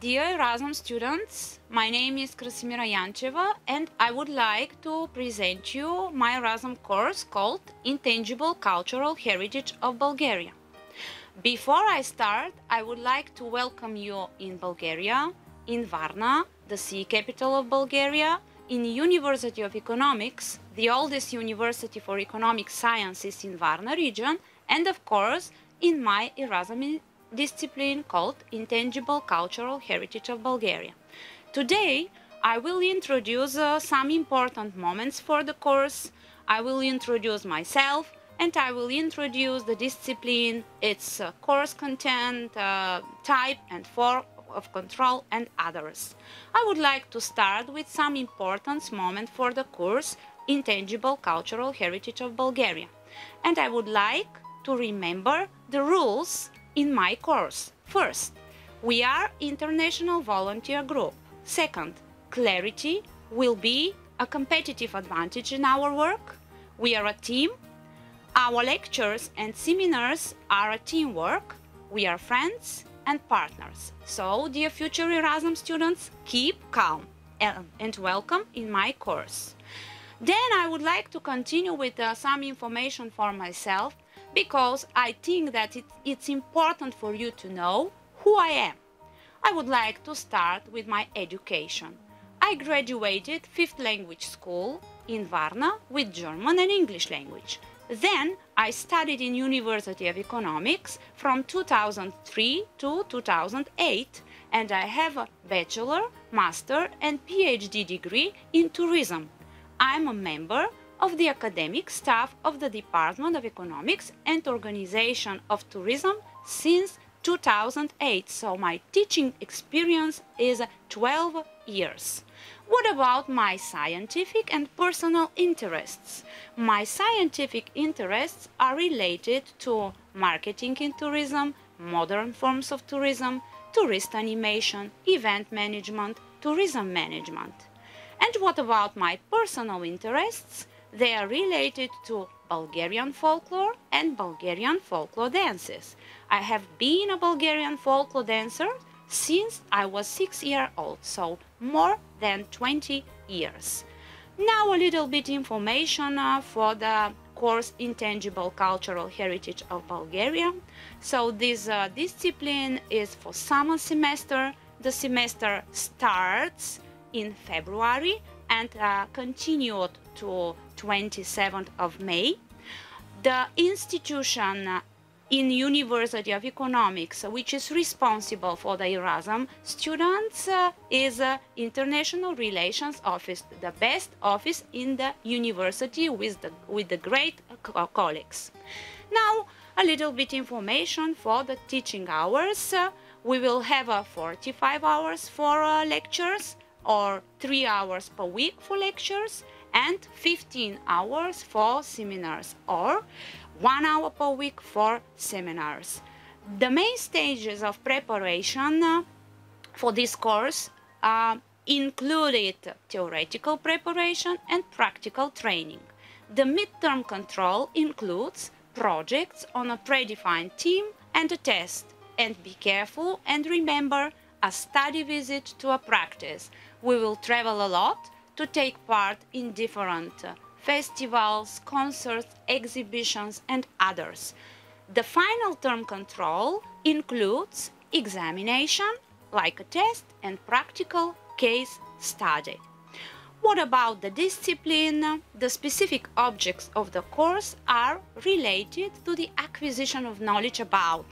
Dear Erasmus students, my name is Krasimira Yancheva and I would like to present you my Erasmus course called Intangible Cultural Heritage of Bulgaria. Before I start, I would like to welcome you in Bulgaria, in Varna, the sea capital of Bulgaria, in University of Economics, the oldest university for economic sciences in Varna region, and of course in my Erasmus discipline called Intangible Cultural Heritage of Bulgaria. Today I will introduce some important moments for the course. I will introduce myself and I will introduce the discipline, its course content, type and form of control and others. I would like to start with some important moments for the course Intangible Cultural Heritage of Bulgaria. And I would like to remember the rules in my course. First, we are international volunteer group. Second, clarity will be a competitive advantage in our work. We are a team. Our lectures and seminars are a teamwork. We are friends and partners. So, dear future Erasmus students, keep calm and welcome in my course. Then I would like to continue with some information for myself, because I think that it's important for you to know who I am. I would like to start with my education. I graduated 5th language school in Varna with German and English language. Then I studied in University of Economics from 2003 to 2008, and I have a bachelor, master and PhD degree in tourism. I'm a member of the academic staff of the Department of Economics and Organization of Tourism since 2008, so my teaching experience is 12 years. What about my scientific and personal interests? My scientific interests are related to marketing in tourism, modern forms of tourism, tourist animation, event management, tourism management. And what about my personal interests? They are related to Bulgarian folklore and Bulgarian folklore dances. I have been a Bulgarian folklore dancer since I was 6 years old, so more than 20 years. Now a little bit information for the course Intangible Cultural Heritage of Bulgaria. So this discipline is for summer semester. The semester starts in February and continued to 27th of May. The institution in University of Economics, which is responsible for the Erasmus students, is International Relations Office, the best office in the university with the great colleagues. Now, a little bit information for the teaching hours. We will have 45 hours for lectures, or 3 hours per week for lectures, and 15 hours for seminars, or 1 hour per week for seminars. The main stages of preparation for this course included theoretical preparation and practical training. The midterm control includes projects on a predefined theme and a test. And be careful and remember a study visit to a practice. We will travel a lot to take part in different festivals, concerts, exhibitions and others. The final term control includes examination, like a test, and practical case study. What about the discipline? The specific objects of the course are related to the acquisition of knowledge about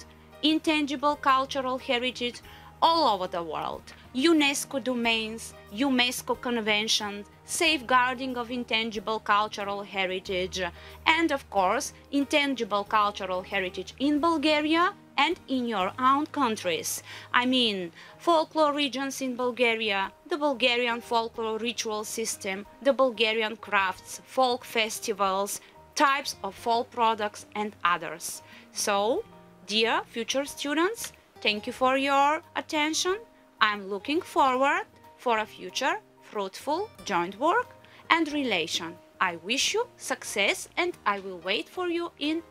intangible cultural heritage all over the world, UNESCO domains, UNESCO conventions, safeguarding of intangible cultural heritage, and of course, intangible cultural heritage in Bulgaria and in your own countries. I mean, folklore regions in Bulgaria, the Bulgarian folklore ritual system, the Bulgarian crafts, folk festivals, types of folk products and others. So, dear future students, thank you for your attention. I'm looking forward for a future fruitful joint work and relation. I wish you success and I will wait for you in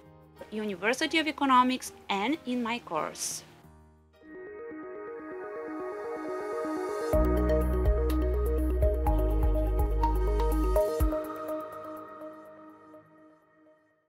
University of Economics and in my course.